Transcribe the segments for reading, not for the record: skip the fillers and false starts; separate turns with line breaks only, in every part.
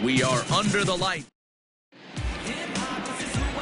We are under the light.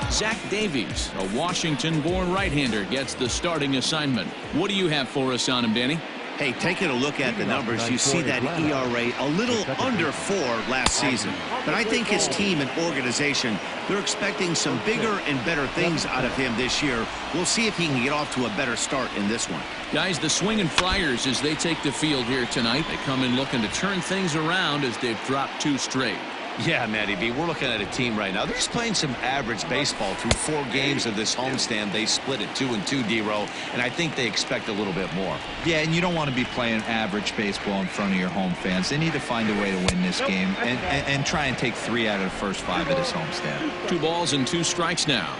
Zach Davies, a Washington-born right-hander, gets the starting assignment. What do you have for us on him, Danny?
Hey, taking a look at the numbers, you see that ERA a little under 4 last season. But I think his team and organization, they're expecting some bigger and better things out of him this year. We'll see if he can get off to a better start in this one.
Guys, the Swinging Friars, as they take the field here tonight, they come in looking to turn things around as they've dropped 2 straight.
Yeah, Matty B, we're looking at a team right now. They're just playing some average baseball through 4 games of this homestand. They split it 2-2, D-Row, and I think they expect a little bit more.
Yeah, and you don't want to be playing average baseball in front of your home fans. They need to find a way to win this game and try and take 3 out of the first 5 of this homestand.
2 balls and 2 strikes now.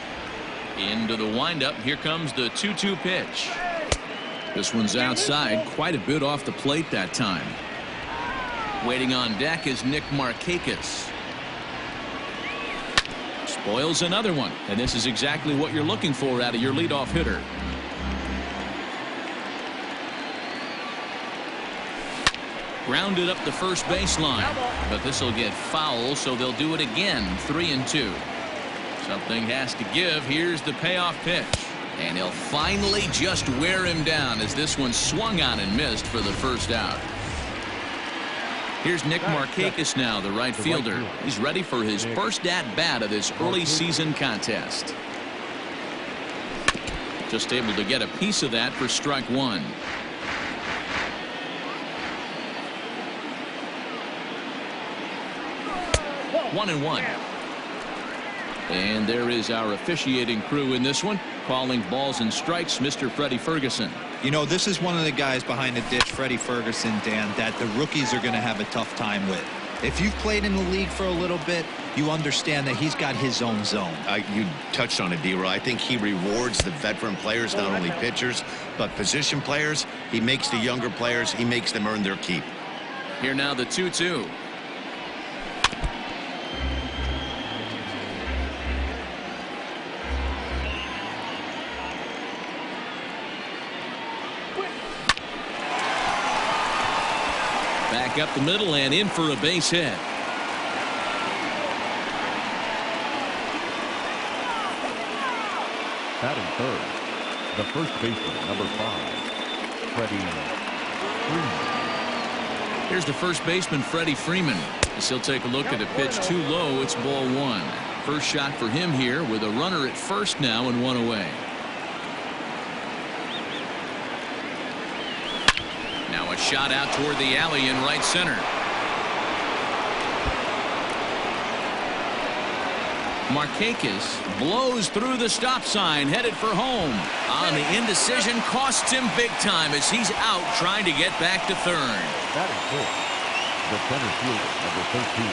Into the windup. Here comes the 2-2 pitch. This one's outside, quite a bit off the plate that time. Waiting on deck is Nick Markakis. Spoils another one, and this is exactly what you're looking for out of your leadoff hitter. Grounded up the first baseline, but this will get foul, so they'll do it again. 3-2. Something has to give. Here's the payoff pitch, and he'll finally just wear him down as this one swung on and missed for the first out. Here's Nick Markakis now, the right fielder. He's ready for his first at-bat of this early season contest. Just able to get a piece of that for strike 1. One and one. And there is our officiating crew in this one, calling balls and strikes, Mr. Freddie Ferguson.
You know, this is one of the guys behind the ditch, Freddie Ferguson, Dan, that the rookies are going to have a tough time with. If you've played in the league for a little bit, you understand that he's got his own zone.
You touched on it, D-Row. I think he rewards the veteran players, not only pitchers, but position players. He makes the younger players, he makes them earn their keep.
Here now the 2-2. Back up the middle and in for a base hit.
Batting third, the first baseman, number 5, Freddie Freeman.
Here's the first baseman, Freddie Freeman. As he'll take a look at a pitch too low. It's ball 1. First shot for him here with a runner at first now and 1 away. Now a shot out toward the alley in right center. Markakis blows through the stop sign, headed for home. On the indecision, costs him big time as he's out trying to get back to third.
That is fourth, the center fielder, number 13,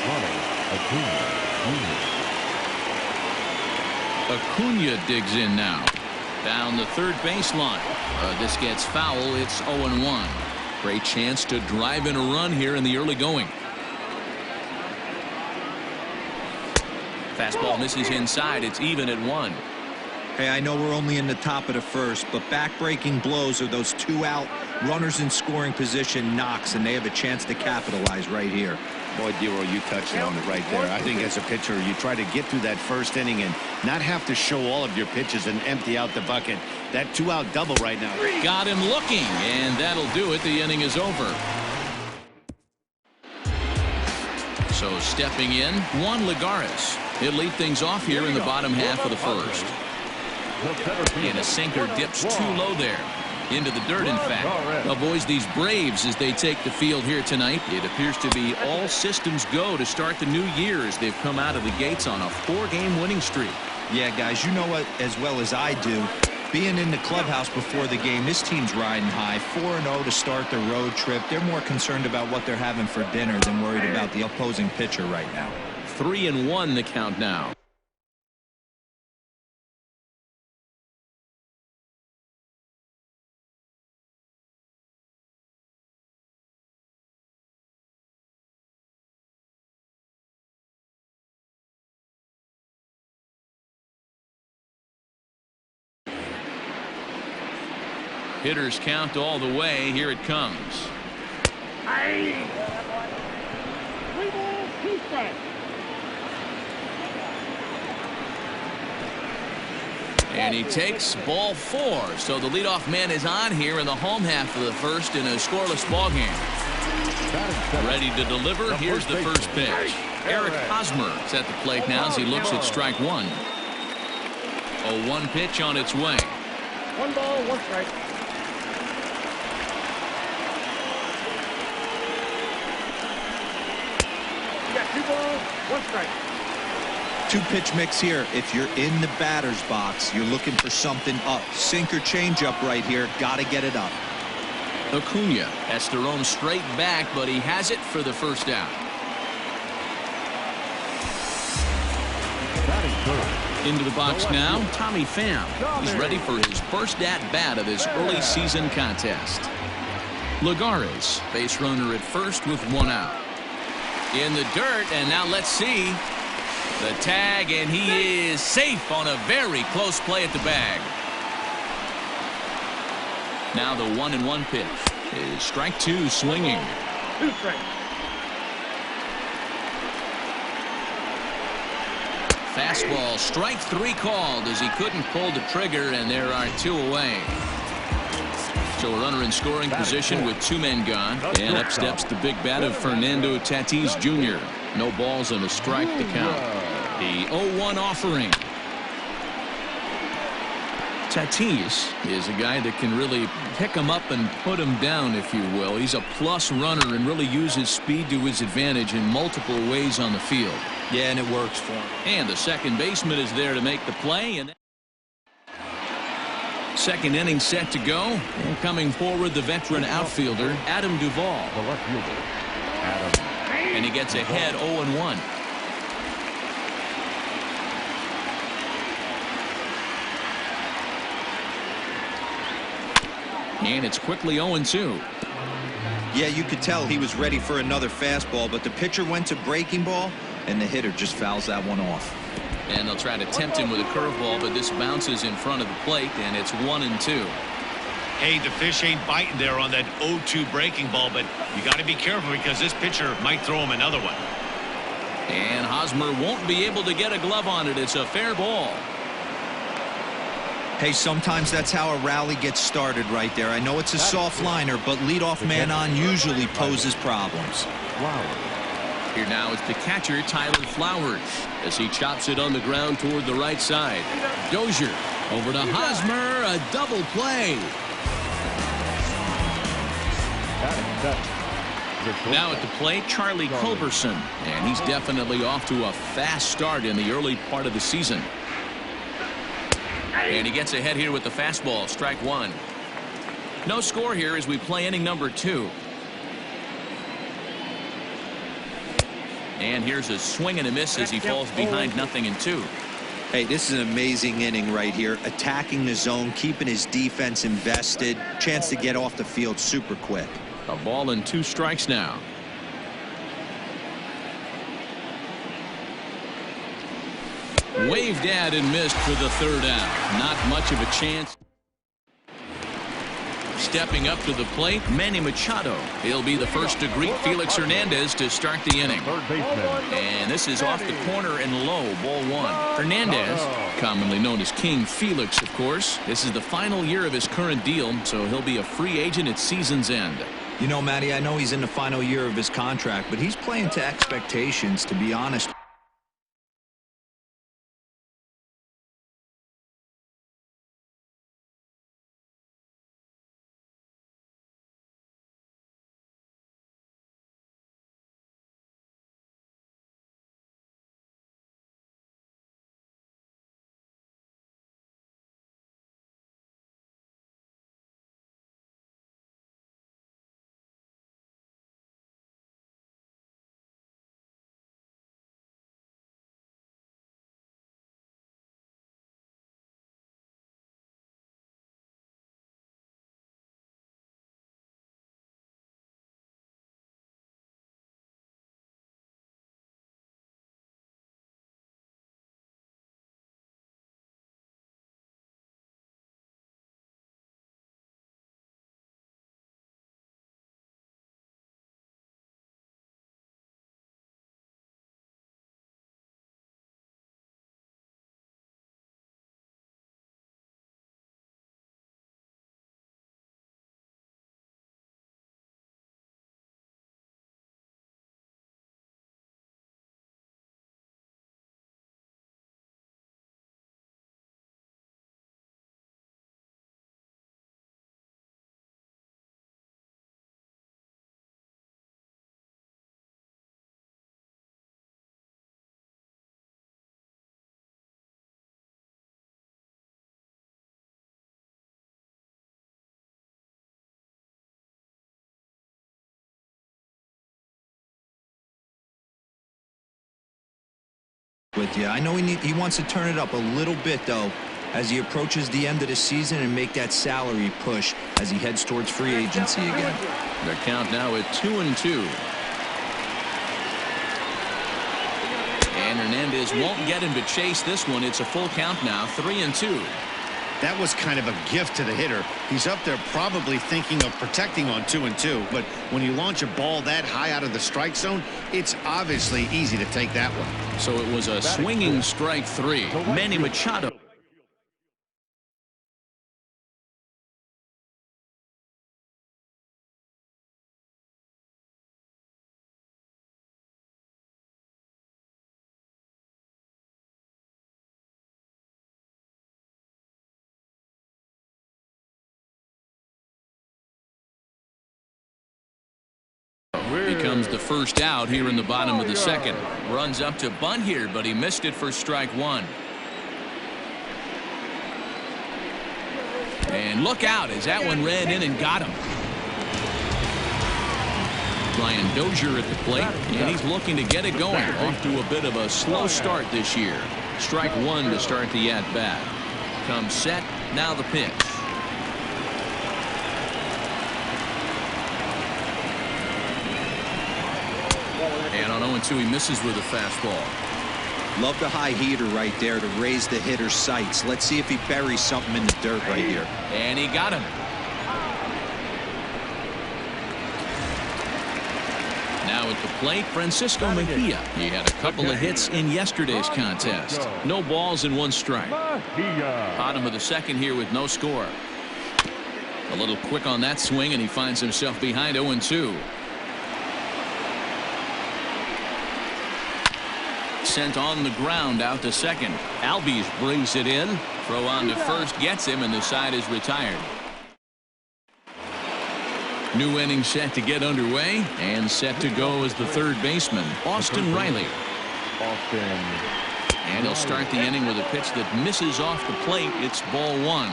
Ronald Acuna Jr.
Acuna digs in now. Down the third baseline. This gets foul. It's 0-1. Great chance to drive in a run here in the early going. Fastball misses inside. It's even at 1.
Hey, I know we're only in the top of the first, but back-breaking blows are those 2 out runners in scoring position knocks, and they have a chance to capitalize right here.
Boy, D-Row, you touched on it right there. I think as a pitcher, you try to get through that first inning and not have to show all of your pitches and empty out the bucket. That 2-out double right now.
Got him looking, and that'll do it. The inning is over. So stepping in, Juan Lagares. He'll lead things off here in the bottom half of the first. And a sinker dips too low there. Into the dirt, in fact. Well, boys, these Braves, as they take the field here tonight, it appears to be all systems go to start the new year as they've come out of the gates on a 4-game winning streak.
Yeah, guys, you know what, as well as I do, being in the clubhouse before the game, this team's riding high. 4-0 to start the road trip. They're more concerned about what they're having for dinner than worried about the opposing pitcher right now.
3-1 the count now. Hitters count all the way. Here it comes. And he takes ball 4. So the leadoff man is on here in the home half of the first in a scoreless ball game. Ready to deliver. Here's the first pitch. Eric Hosmer is at the plate now as he looks at strike 1. A 1 pitch on its way.
1 ball, 1 strike. You got 2 balls, 1 strike.
2-pitch mix here. If you're in the batter's box, you're looking for something up. Sinker changeup right here. Got to get it up.
Acuna has to roam straight back, but he has it for the first out. Into the box now, Tommy Pham. He's ready for his first at-bat of this early season contest. Lagares, base runner at first with 1 out. In the dirt, and now let's see. The tag, and he is safe on a very close play at the bag. Now the 1-1 pitch is strike 2 swinging.
2 strikes.
Fastball, strike 3 called as he couldn't pull the trigger, and there are 2 away. So a runner in scoring position with 2 men gone, and up steps the big bat of Fernando Tatis Jr. No balls and a strike to count. The 0-1 offering. Tatis is a guy that can really pick him up and put him down, if you will. He's a plus runner and really uses speed to his advantage in multiple ways on the field.
Yeah, and it works for him.
And the second baseman is there to make the play. And second inning set to go. And coming forward, the veteran outfielder, Adam Duvall.
The left fielder, Adam.
And he gets ahead 0-1. And it's quickly 0-2.
Yeah, you could tell he was ready for another fastball, but the pitcher went to breaking ball, and the hitter just fouls that one off.
And they'll try to tempt him with a curveball, but this bounces in front of the plate, and it's 1-2.
Hey, the fish ain't biting there on that 0-2 breaking ball, but you got to be careful because this pitcher might throw him another one.
And Hosmer won't be able to get a glove on it. It's a fair ball.
Hey, sometimes that's how a rally gets started right there. I know it's a soft liner, but leadoff man on usually poses problems.
Here now is the catcher, Tyler Flowers, as he chops it on the ground toward the right side. Dozier over to Hosmer, a double play. Now at the plate, Charlie Culberson, and he's definitely off to a fast start in the early part of the season. And he gets ahead here with the fastball, strike 1. No score here as we play inning number 2. And here's a swing and a miss as he falls behind 0-2.
Hey, this is an amazing inning right here. Attacking the zone, keeping his defense invested. Chance to get off the field super quick.
A ball and 2 strikes now. Waved at and missed for the 3rd out. Not much of a chance. Stepping up to the plate, Manny Machado. He'll be the first to greet Felix Hernandez to start the inning. And this is off the corner and low, ball 1. Hernandez, commonly known as King Felix, of course. This is the final year of his current deal, so he'll be a free agent at season's end.
You know, Matty, I know he's in the final year of his contract, but he's playing to expectations, to be honest. with you. I know he wants to turn it up a little bit, though, as he approaches the end of the season and make that salary push as he heads towards free agency again.
The count now at 2-2. And Hernandez won't get him to chase this one. It's a full count now, 3-2.
That was kind of a gift to the hitter. He's up there probably thinking of protecting on 2-2, but when you launch a ball that high out of the strike zone, it's obviously easy to take that one.
So it was a swinging strike 3. Manny Machado. Becomes the first out here in the bottom of the second. Runs up to bunt here, but he missed it for strike 1. And look out as that one ran in and got him. Brian Dozier at the plate, and he's looking to get it going. Off to a bit of a slow start this year. Strike 1 to start the at-bat. Comes set, now the pitch. And on 0-2, he misses with a fastball.
Love the high heater right there to raise the hitter's sights. Let's see if he buries something in the dirt right here.
And he got him. Now at the plate, Francisco Mejia. He had a couple of hits in yesterday's contest. No balls and 1 strike. Bottom of the second here with no score. A little quick on that swing, and he finds himself behind 0-2. Sent on the ground out to second. Albies brings it in. Throw on to first gets him, and the side is retired. New inning set to get underway, and set to go as the third baseman, Austin Riley. And he'll start the inning with a pitch that misses off the plate. It's ball 1.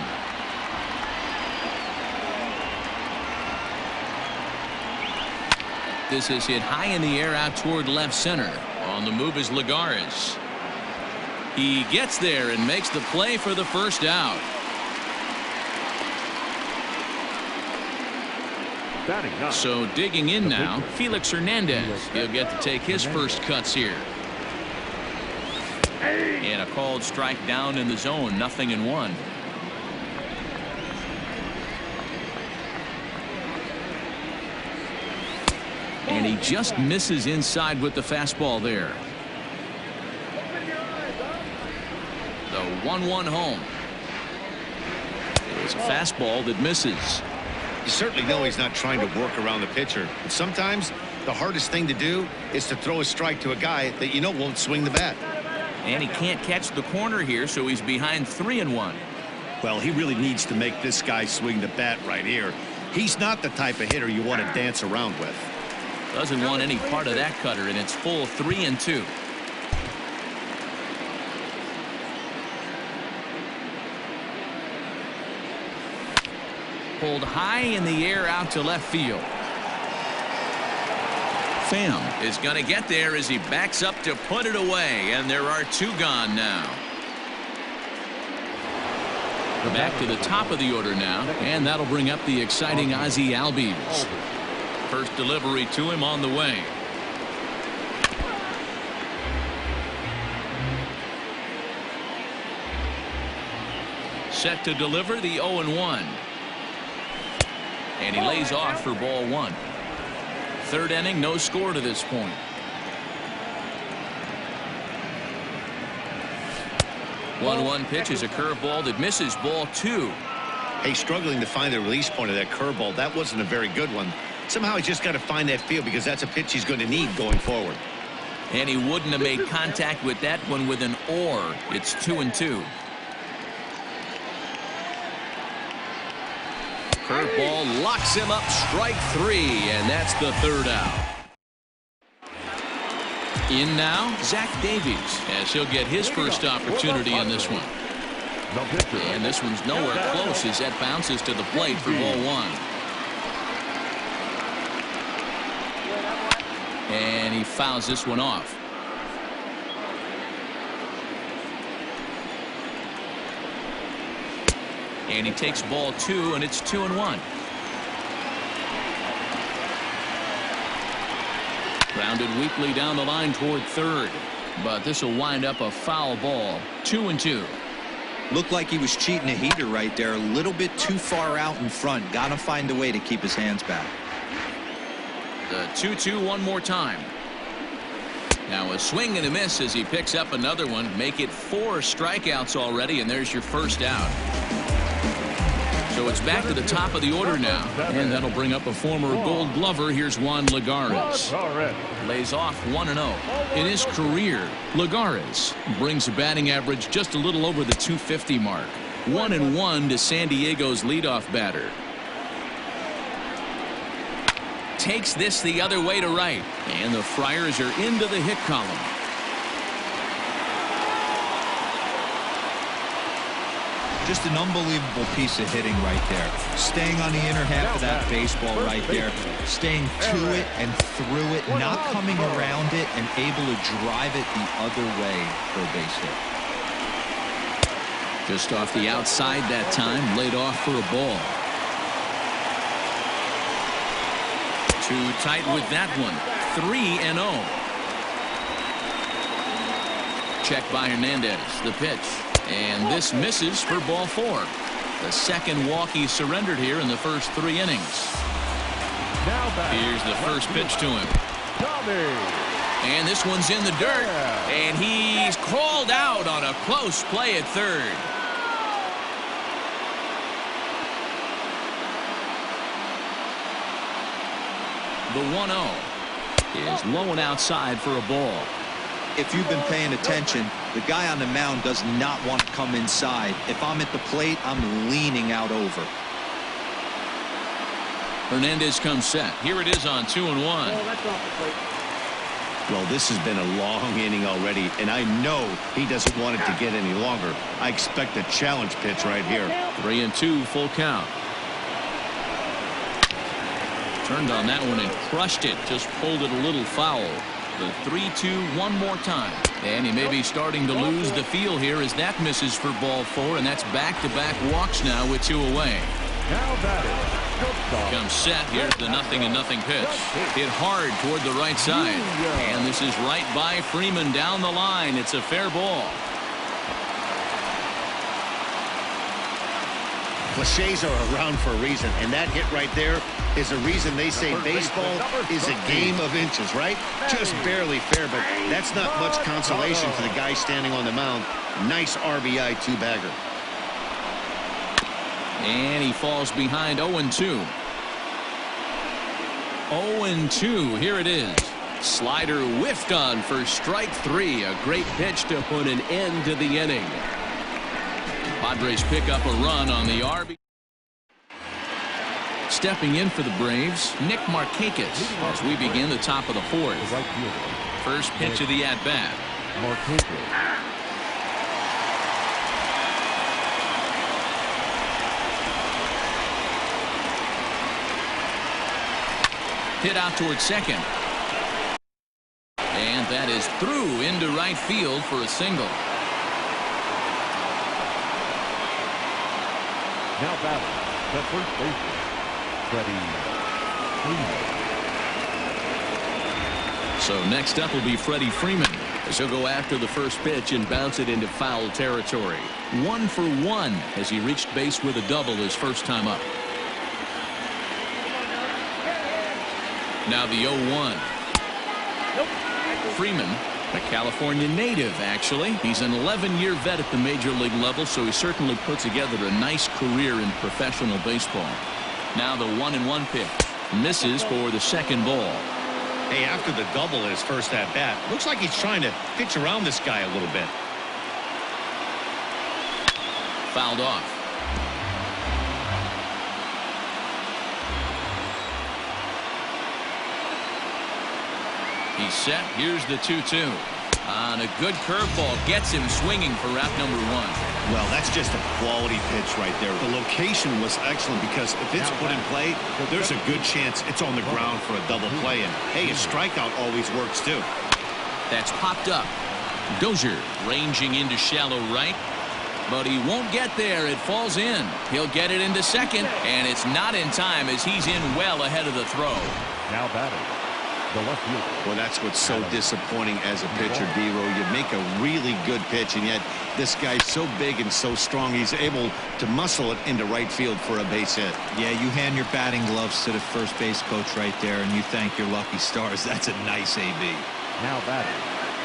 This is hit high in the air out toward left center. On the move is Lagares. He gets there and makes the play for the first out. So digging in now, Felix Hernandez. He'll get to take his first cuts here. And a called strike down in the zone, 0-1. And he just misses inside with the fastball there. The 1-1 home. It was a fastball that misses.
You certainly know he's not trying to work around the pitcher. But sometimes the hardest thing to do is to throw a strike to a guy that you know won't swing the bat.
And he can't catch the corner here, so he's behind 3-1.
Well, he really needs to make this guy swing the bat right here. He's not the type of hitter you want to dance around with.
Doesn't want any part of that cutter, and it's full 3-2. Pulled high in the air out to left field. Pham is going to get there as he backs up to put it away, and there are 2 gone now. Back to the top of the order now, and that'll bring up the exciting Ozzie Albies. First delivery to him on the way. Set to deliver the 0-1. And he lays off for ball 1. Third inning, no score to this point. One pitch is a curveball that misses ball 2.
Hey, struggling to find the release point of that curveball. That wasn't a very good one. Somehow he's just got to find that feel because that's a pitch he's going to need going forward.
And he wouldn't have made contact with that one with an or. It's 2-2. Curveball locks him up, strike 3, and that's the third out. In now, Zach Davies, as he'll get his first opportunity in this one. And this one's nowhere close as that bounces to the plate for ball 1. And he fouls this one off. And he takes ball 2, and it's 2-1. Grounded weakly down the line toward third. But this will wind up a foul ball. 2-2.
Looked like he was cheating a heater right there. A little bit too far out in front. Got to find a way to keep his hands back.
The 2-2 one more time. Now a swing and a miss as he picks up another one. Make it 4 strikeouts already, and there's your first out. So it's back to the top of the order now, and that'll bring up a former Gold Glover. Here's Juan Lagares. Lays off 1-0. In his career, Lagares brings a batting average just a little over the 250 mark. 1-1 to San Diego's leadoff batter. Takes this the other way to right, and the Friars are into the hit column.
Just an unbelievable piece of hitting right there. Staying on the inner half of that baseball right there. Staying to it and through it. Not coming around it and able to drive it the other way for a base hit.
Just off the outside that time. Laid off for a ball. Too tight with that one. 3-0. Check by Hernandez. The pitch. And this misses for ball 4. The second walk he surrendered here in the first 3 innings. Here's the first pitch to him. And this one's in the dirt. And he's called out on a close play at third. The 1-0 is low and outside for a ball.
If you've been paying attention, the guy on the mound does not want to come inside. If I'm at the plate, I'm leaning out over.
Hernandez comes set. Here it is on 2-1.
That's off the plate.
Well, this has been a long inning already, and I know he doesn't want it to get any longer. I expect a challenge pitch right here.
3-2, full count. Turned on that one and crushed it. Just pulled it a little foul. The 3-2 one more time. And he may be starting to lose the feel here as that misses for ball 4, and that's back-to-back walks now with 2 away.
Now batting.
Comes set. Here's the 0-0 pitch. Hit hard toward the right side. And this is right by Freeman down the line. It's a fair ball.
Cliches are around for a reason, and that hit right there is a reason they say baseball is a game of inches, right? Just barely fair, but that's not much consolation for the guy standing on the mound. Nice RBI 2-bagger.
And he falls behind 0-2. 0-2. Here it is. Slider whiffed on for strike 3. A great pitch to put an end to the inning. Padres pick up a run on the RB. Stepping in for the Braves, Nick Markakis as we begin the top of the 4th. First pitch of the at-bat. Hit out towards second. And that is through into right field for a single.
Now batting, the first baseman, Freddie Freeman.
So next up will be Freddie Freeman as he'll go after the first pitch and bounce it into foul territory. 1 for 1 as he reached base with a double his first time up. Now the 0-1. Freeman, a California native, actually. He's an 11-year vet at the major league level, so he certainly put together a nice career in professional baseball. Now the 1-1 pitch. Misses for the second ball.
Hey, after the double in his first at-bat, looks like he's trying to pitch around this guy a little bit.
Fouled off. He's set. Here's the 2-2. On a good curveball. Gets him swinging for route number 1.
Well, that's just a quality pitch right there. The location was excellent because if it's put in play, there's a good chance it's on the ground for a double play. And, hey, a strikeout always works, too.
That's popped up. Dozier ranging into shallow right. but he won't get there. It falls in. He'll get it into second, and it's not in time as he's in well ahead of the throw.
Now batting, the left fielder.
Well, that's what's so disappointing as a pitcher, D-Row. You make a really good pitch, and yet this guy's so big and so strong, he's able to muscle it into right field for a base hit.
Yeah, you hand your batting gloves to the first base coach right there, and you thank your lucky stars. That's a nice AB.
Now batting,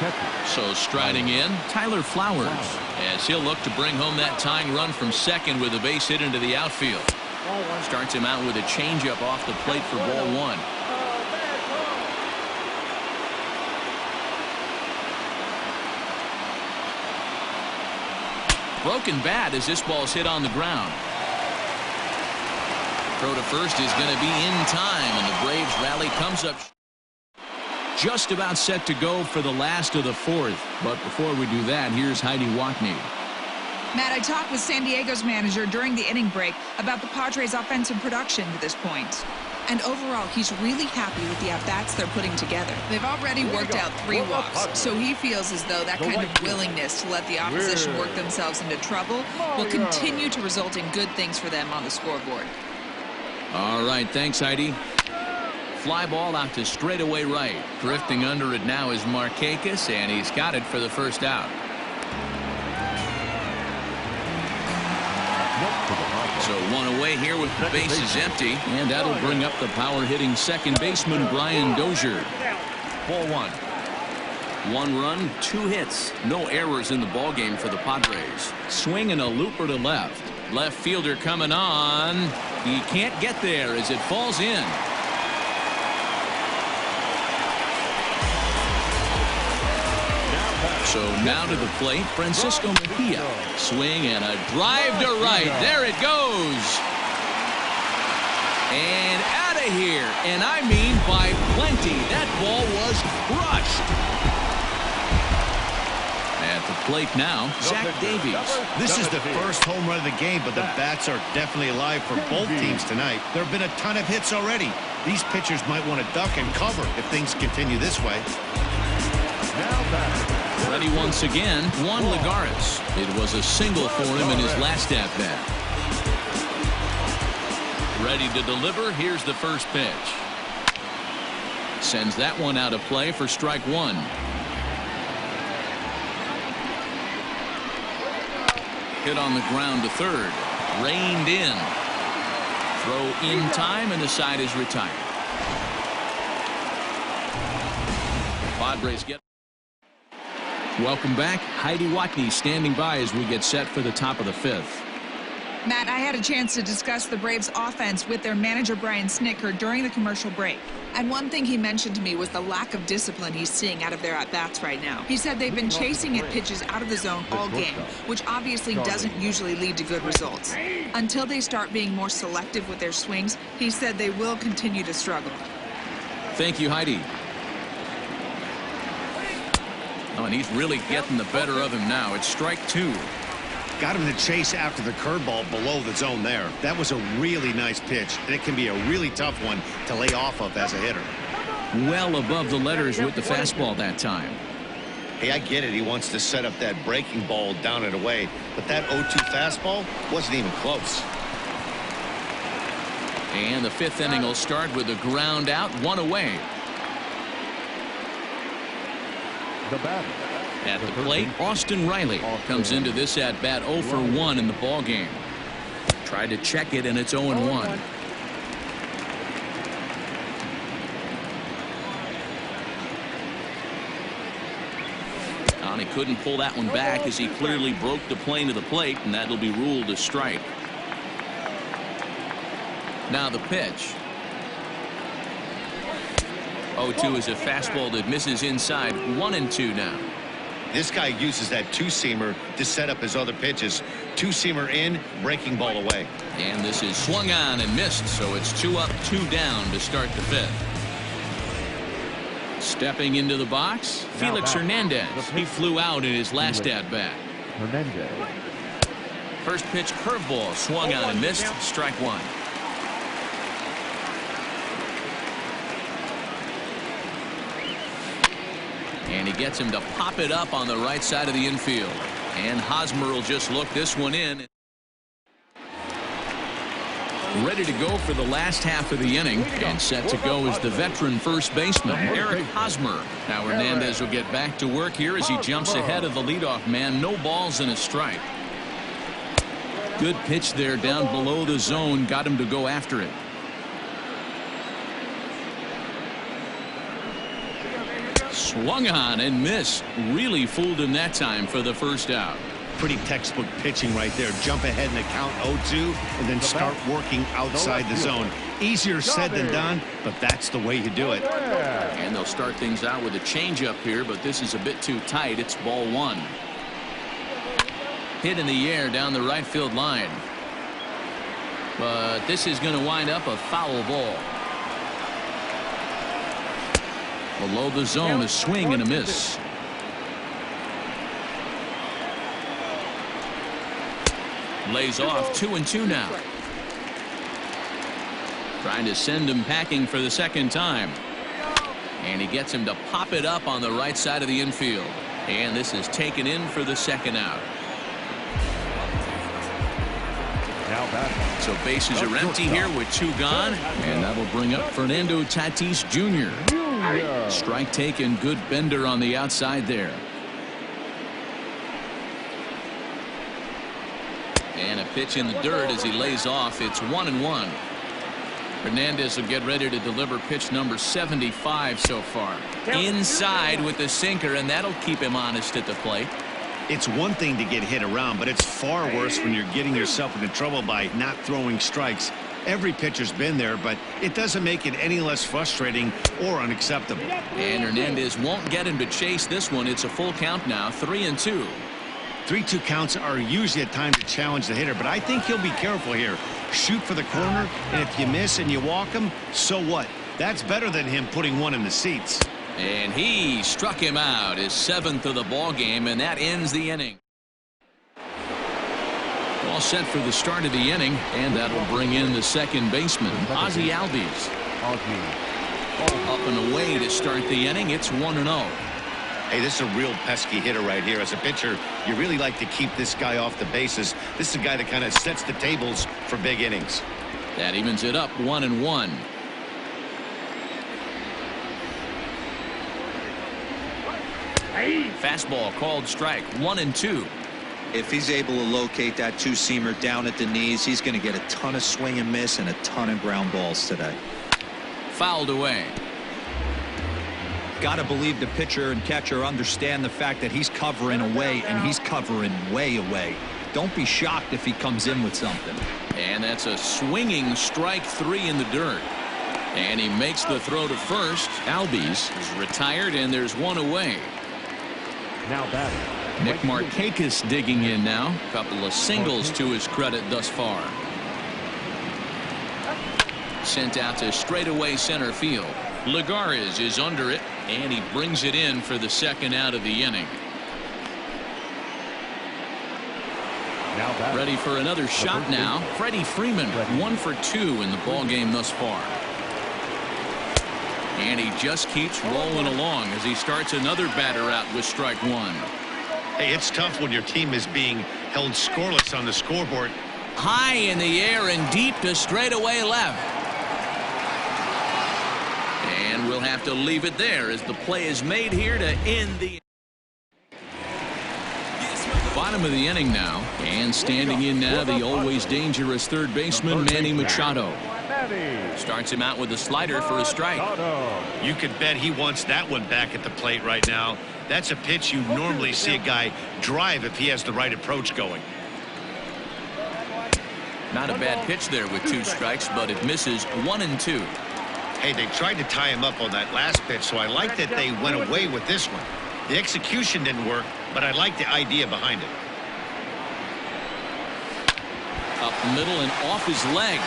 catcher.
So striding in, Tyler Flowers, as he'll look to bring home that tying run from second with a base hit into the outfield. Starts him out with a changeup off the plate for ball one. Broken bat as this ball's hit on the ground. Throw to first is going to be in time, and the Braves rally comes up just about set to go for the last of the fourth. But before we do that, here's Heidi Watney.
Matt, I talked with San Diego's manager during the inning break about the Padres' offensive production to this point. And overall, he's really happy with the at-bats they're putting together. They've already worked out 3 walks, so he feels as though that kind of willingness to let the opposition work themselves into trouble will continue to result in good things for them on the scoreboard.
All right, thanks, Heidi. Fly ball out to straightaway right. Drifting under it now is Markakis, and he's got it for the first out. So one away here with the bases empty, and that'll bring up the power-hitting second baseman Brian Dozier. Ball one. 1 run, 2 hits, no errors in the ballgame for the Padres. Swing and a looper to left. Left fielder coming on. He can't get there as it falls in. So now to the plate, Francisco Mejia. Swing and a drive to right. There it goes. And out of here. And I mean by plenty. That ball was crushed. At the plate now, Zach Davies.
This is the first home run of the game, but the bats are definitely alive for both teams tonight. There have been a ton of hits already. These pitchers might want to duck and cover if things continue this way.
Now batting.
Ready once again, Juan Lagares. It was a single for him in his last at-bat. Ready to deliver. Here's the first pitch. Sends that one out of play for strike one. Hit on the ground to third. Reined in. Throw in time, and the side is retired. Padres get. Welcome back. Heidi Watney standing by as we get set for the top of the fifth.
Matt, I had a chance to discuss the Braves' offense with their manager, Brian Snitker, during the commercial break. And one thing he mentioned to me was the lack of discipline he's seeing out of their at-bats right now. He said they've been chasing at pitches out of the zone all game, which obviously doesn't usually lead to good results. Until they start being more selective with their swings, he said they will continue to struggle.
Thank you, Heidi. Oh, and he's really getting the better of him now. It's strike two.
Got him to chase after the curveball below the zone there. That was a really nice pitch, and it can be a really tough one to lay off of as a hitter.
Well above the letters with the fastball that time.
Hey, I get it. He wants to set up that breaking ball down and away, but that 0-2 fastball wasn't even close.
And the fifth inning will start with a ground out, one away.
The batter.
At the plate, Austin Riley comes into this at-bat 0 for 1 in the ballgame. Tried to check it, and it's 0-1. He couldn't pull that one back as he clearly broke the plane of the plate, and that'll be ruled a strike. Now the pitch. 0-2 is a fastball that misses inside. 1-2 now.
This guy uses that two-seamer to set up his other pitches. Two-seamer in, breaking ball away.
And this is swung on and missed, so it's 2 up, 2 down to start the fifth. Stepping into the box, Felix Hernandez. He flew out in his last at-bat.
Hernandez.
First pitch curveball swung on and missed. Strike one. And he gets him to pop it up on the right side of the infield. And Hosmer will just look this one in. Ready to go for the last half of the inning, and set to go is the veteran first baseman, Eric Hosmer. Now Hernandez will get back to work here as he jumps ahead of the leadoff man. No balls and a strike. Good pitch there down below the zone. Got him to go after it. Swung on and missed. Really fooled him that time for the first out.
Pretty textbook pitching right there. Jump ahead in the count 0-2 and then start working outside the zone. Easier said than done, but that's the way you do it.
And they'll start things out with a changeup here, but this is a bit too tight. It's ball one. Hit in the air down the right field line. But this is going to wind up a foul ball. Below the zone, a swing and a miss. Lays off 2-2 now. Trying to send him packing for the second time. And he gets him to pop it up on the right side of the infield. And this is taken in for the second out. So bases are empty here with two gone. And that'll bring up Fernando Tatis Jr. Strike taken. Good bender on the outside there. And a pitch in the dirt as he lays off. It's 1-1. Hernandez will get ready to deliver pitch number 75 so far. Inside with the sinker, and that'll keep him honest at the plate.
It's one thing to get hit around, but it's far worse when you're getting yourself into trouble by not throwing strikes. Every pitcher's been there, but it doesn't make it any less frustrating or unacceptable.
And Hernandez won't get him to chase this one. It's a full count now, 3-2.
3-2 counts are usually a time to challenge the hitter, but I think he'll be careful here. Shoot for the corner, and if you miss and you walk him, so what? That's better than him putting one in the seats.
And he struck him out, his 7th of the ball game, and that ends the inning. All set for the start of the inning, and that'll bring in the second baseman, Ozzie Albies. Up and away to start the inning. It's 1-0.
Hey, this is a real pesky hitter right here. As a pitcher, you really like to keep this guy off the bases. This is a guy that kind of sets the tables for big innings.
That evens it up, 1-1. Fastball called strike, 1-2.
If he's able to locate that two-seamer down at the knees, he's going to get a ton of swing and miss and a ton of ground balls today.
Fouled away.
Got to believe the pitcher and catcher understand the fact that he's covering away, and he's covering way away. Don't be shocked if he comes in with something.
And that's a swinging strike 3 in the dirt. And he makes the throw to first. Albies is retired, and there's one away.
Now batting,
Nick Markakis digging in now. A couple of singles to his credit thus far. Sent out to straightaway center field. Lagares is under it, and he brings it in for the second out of the inning. Ready for another shot now. Freddie Freeman, 1 for 2 in the ball game thus far. And he just keeps rolling along as he starts another batter out with strike 1.
Hey, it's tough when your team is being held scoreless on the scoreboard.
High in the air and deep to straightaway left. And we'll have to leave it there as the play is made here to end the bottom of the inning now. And standing in now, the always dangerous third baseman, Manny Machado. Starts him out with a slider for a strike.
You could bet he wants that one back at the plate right now. That's a pitch you normally see a guy drive if he has the right approach going.
Not a bad pitch there with 2 strikes, but it misses 1-2.
Hey, they tried to tie him up on that last pitch, so I like that they went away with this one. The execution didn't work, but I like the idea behind it.
Up the middle and off his leg.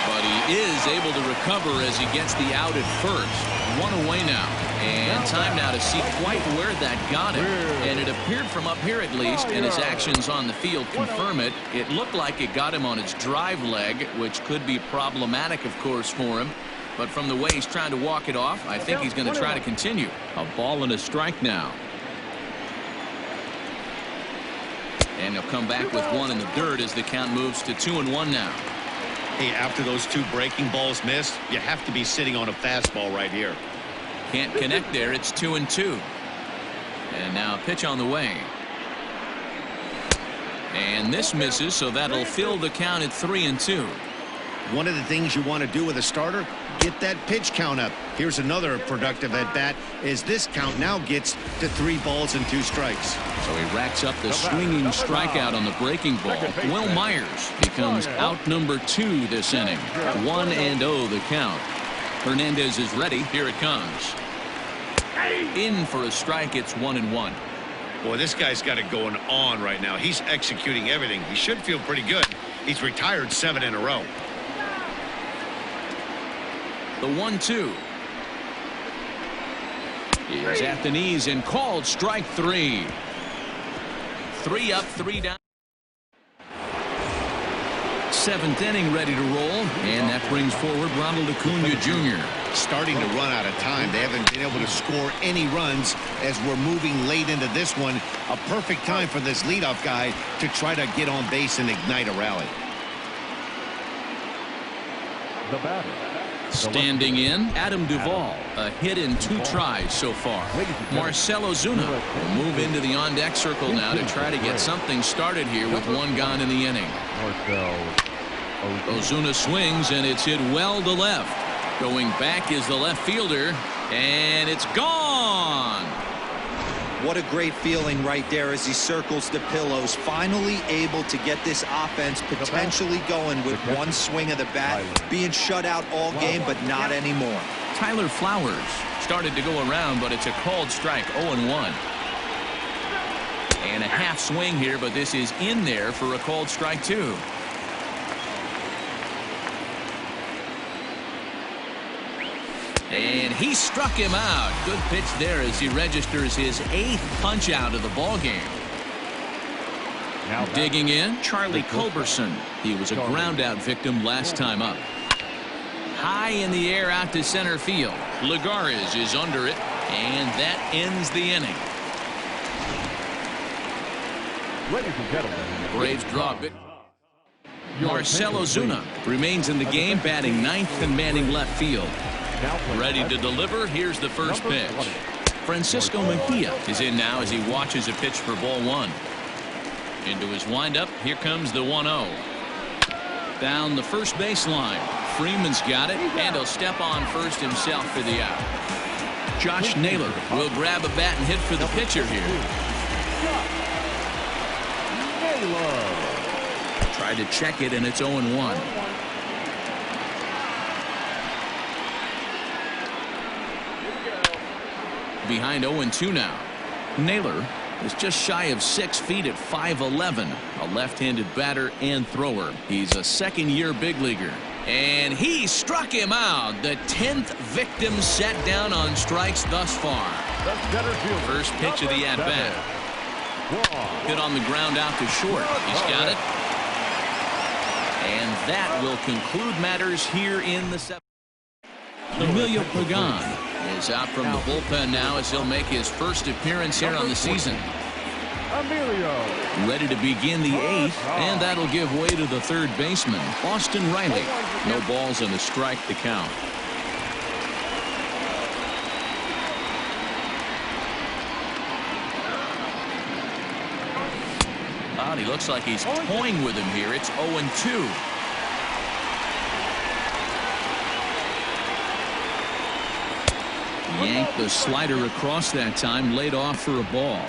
But he is able to recover as he gets the out at first. 1 away now. And time now to see quite where that got him. And it appeared from up here at least, and his actions on the field confirm it. It looked like it got him on his drive leg, which could be problematic, of course, for him. But from the way he's trying to walk it off, I think he's going to try to continue. A ball and a strike now. And he'll come back with one in the dirt as the count moves to 2-1 now.
Hey, after those two breaking balls missed, you have to be sitting on a fastball right here.
Can't connect there. It's 2-2. And now a pitch on the way. And this misses, so that'll fill the count at 3-2.
One of the things you want to do with a starter, get that pitch count up. Here's another productive at-bat as this count now gets to 3 balls and 2 strikes.
So he racks up the swinging strikeout on the breaking ball. Will Myers becomes out number 2 this inning. 1-0 the count. Hernandez is ready. Here it comes. In for a strike. It's 1-1.
Boy, this guy's got it going on right now. He's executing everything. He should feel pretty good. He's retired 7 in a row.
The 1-2. He is at the knees and called strike 3. 3 up, 3 down. 7th inning ready to roll, and that brings forward Ronald Acuna Jr.
Starting to run out of time. They haven't been able to score any runs as we're moving late into this one. A perfect time for this leadoff guy to try to get on base and ignite a rally.
The batter.
Standing in, Adam Duvall. A hit in 2 tries so far. Marcell Ozuna will move into the on-deck circle now to try to get something started here with 1 gone in the inning. Ozuna swings, and it's hit well to left. Going back is the left fielder, and it's gone.
What a great feeling right there as he circles the pillows, finally able to get this offense potentially going with 1 swing of the bat, being shut out all game, but not anymore.
Tyler Flowers started to go around, but it's a called strike. 0-1. And a half swing here, but this is in there for a called strike 2. And he struck him out. Good pitch there as he registers his 8th punch out of the ball game. Now digging in, Charlie Culberson. He was a ground out victim last time up. High in the air out to center field. Lagares is under it, and that ends the inning.
Ladies and gentlemen,
Braves draw big. Marcell Ozuna remains in the game, batting 9th and manning left field. Ready to deliver. Here's the first pitch. Francisco Mejia is in now as he watches a pitch for ball 1. Into his windup. Here comes the 1-0. Down the first baseline. Freeman's got it, and he'll step on first himself for the out. Josh Naylor will grab a bat and hit for the pitcher here. Tried to check it, and it's 0-1. Behind 0-2 now. Naylor is just shy of 6 feet at 5'11", a left-handed batter and thrower. He's a second-year big leaguer. And he struck him out. The 10th victim set down on strikes thus far. First pitch of the at-bat. Hit on the ground out to short. He's got it. And that will conclude matters here in the 7th. Emilio Pagan is out from the bullpen now as he'll make his first appearance here on the season. Ready to begin the 8th, and that'll give way to the 3rd baseman, Austin Riley. No balls and a strike to count. Oh, he looks like he's toying with him here. It's 0-2. Yanked the slider across that time, laid off for a ball.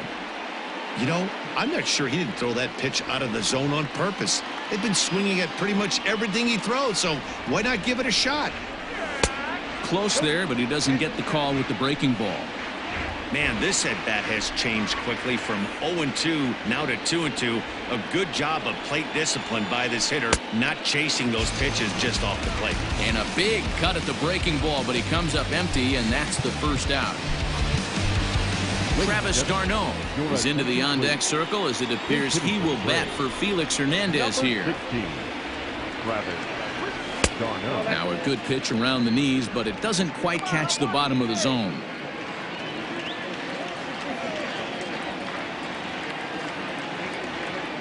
You know, I'm not sure he didn't throw that pitch out of the zone on purpose. They've been swinging at pretty much everything he throws, so why not give it a shot?
Close there, but he doesn't get the call with the breaking ball.
Man, this at-bat has changed quickly from 0-2 now to 2-2. A good job of plate discipline by this hitter, not chasing those pitches just off the plate.
And a big cut at the breaking ball, but he comes up empty, and that's the first out. Travis d'Arnaud is into the on-deck circle as it appears he will bat for Felix Hernandez here. Now a good pitch around the knees, but it doesn't quite catch the bottom of the zone.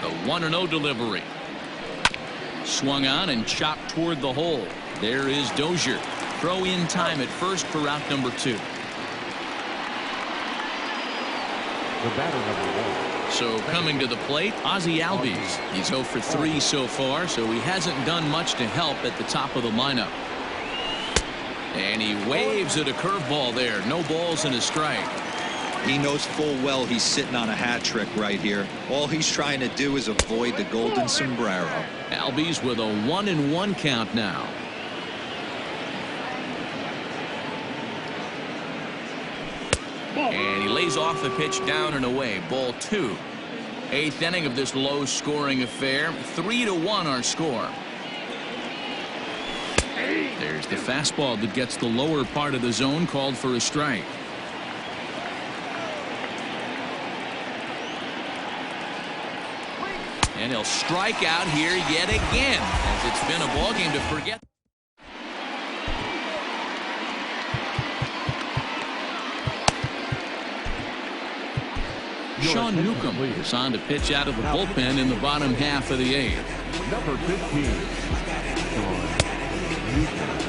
The 1-0 delivery. Swung on and chopped toward the hole. There is Dozier. Throw in time at first for out number 2.
The batter, number 1.
So coming to the plate, Ozzie Albies. He's 0 for 3 so far, so he hasn't done much to help at the top of the lineup. And he waves at a curveball there. No balls and a strike.
He knows full well he's sitting on a hat trick right here. All he's trying to do is avoid the golden sombrero.
Albies with a 1-1 count now. And he lays off the pitch down and away. Ball 2. 8th inning of this low-scoring affair. 3-1 our score. There's the fastball that gets the lower part of the zone, called for a strike. And he'll strike out here yet again, as it's been a ballgame to forget. Sean Newcomb is on to pitch out of the bullpen in the bottom half of the 8th.
Number 15, Sean Newcomb.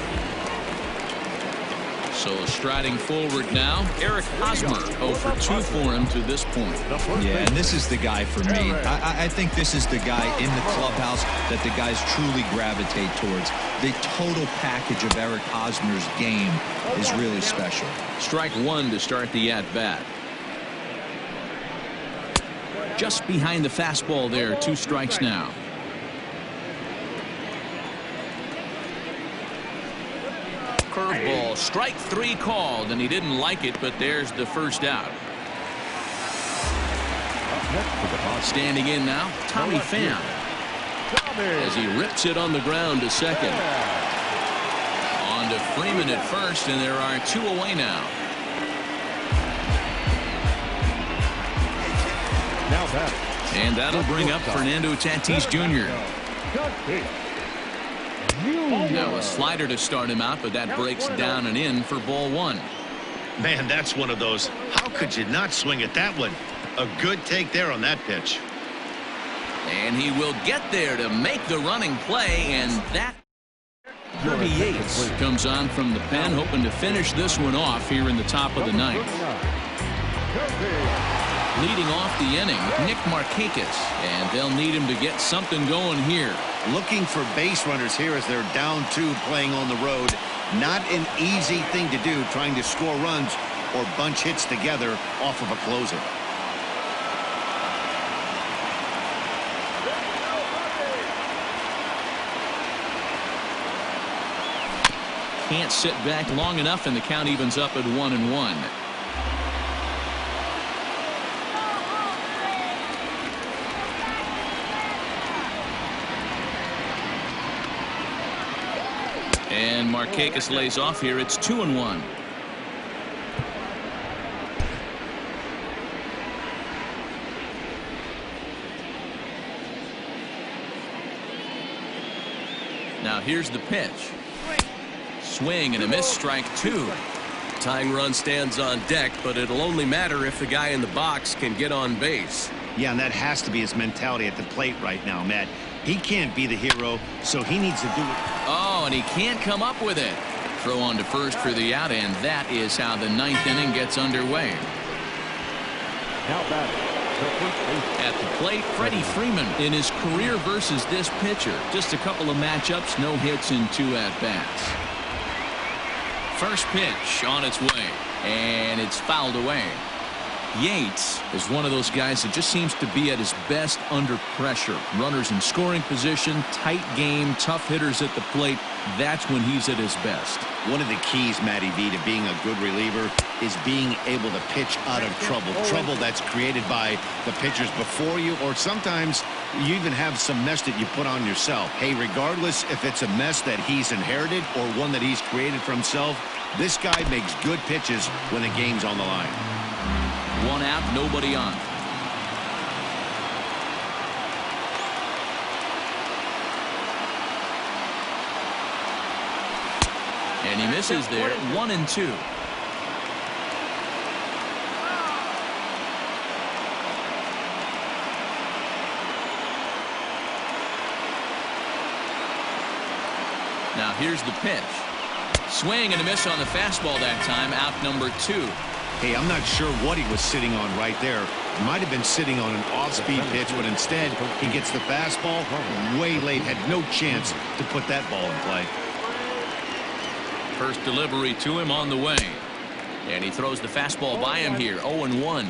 So striding forward now, Eric Hosmer. 0 for 2 for him to this point.
Yeah, and this is the guy for me. I think this is the guy in the clubhouse that the guys truly gravitate towards. The total package of Eric Hosmer's game is really special.
Strike 1 to start the at-bat. Just behind the fastball there. 2 strikes now. Curveball, strike 3 called, and he didn't like it, but there's the first out. Standing in now, Tommy Pham, as he rips it on the ground to second. On to Freeman at first, and there are 2 away now. And that'll bring up Fernando Tatis Jr. Now a slider to start him out, but that breaks down and in for ball 1.
Man, that's one of those. How could you not swing at that one? A good take there on that pitch.
And he will get there to make the running play, and that Kirby Yates comes on from the pen, hoping to finish this one off here in the top of the 9th. Leading off the inning, Nick Markakis, and they'll need him to get something going here.
Looking for base runners here as they're down 2 playing on the road. Not an easy thing to do, trying to score runs or bunch hits together off of a closer.
Can't sit back long enough, and the count evens up at 1-1. And Markakis lays off here. It's 2-1. Now here's the pitch. Swing and a miss, strike 2.
Tying run stands on deck, but it'll only matter if the guy in the box can get on base.
Yeah, and that has to be his mentality at the plate right now, Matt. He can't be the hero, so he needs to do it.
Oh, and he can't come up with it. Throw on to first for the out, and that is how the 9th inning gets underway.
Now batting,
At the plate, Freddie Freeman in his career versus this pitcher. Just a couple of matchups, no hits in 2 at-bats. First pitch on its way, and it's fouled away. Yates is one of those guys that just seems to be at his best under pressure. Runners in scoring position, tight game, tough hitters at the plate. That's when he's at his best.
One of the keys, Matty V, to being a good reliever is being able to pitch out of trouble. Trouble that's created by the pitchers before you, or sometimes you even have some mess that you put on yourself. Hey, regardless if it's a mess that he's inherited or one that he's created for himself, this guy makes good pitches when the game's on the line.
1 out, nobody on. And he misses there. 1-2. Now here's the pitch. Swing and a miss on the fastball that time. Out number 2.
Hey, I'm not sure what he was sitting on right there. He might have been sitting on an off-speed pitch, but instead he gets the fastball way late. Had no chance to put that ball in play.
First delivery to him on the way. And he throws the fastball by him here. 0-1.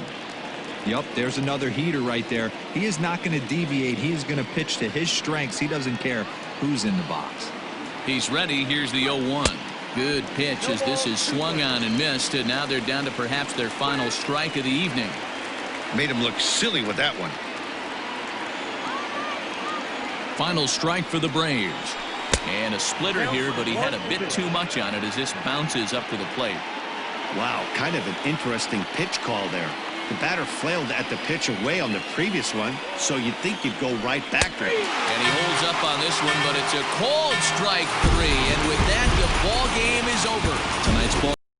Yep, there's another heater right there. He is not going to deviate. He is going to pitch to his strengths. He doesn't care who's in the box.
He's ready. Here's the 0-1. Good pitch as this is swung on and missed, and now they're down to perhaps their final strike of the evening.
Made him look silly with that one.
Final strike for the Braves. And a splitter here, but he had a bit too much on it as this bounces up to the plate.
Wow, kind of an interesting pitch call there. The batter flailed at the pitch away on the previous one, so you'd think you'd go right back there.
And he holds up on this one, but it's a cold strike 3. And with that, the ball game is over. Tonight's ball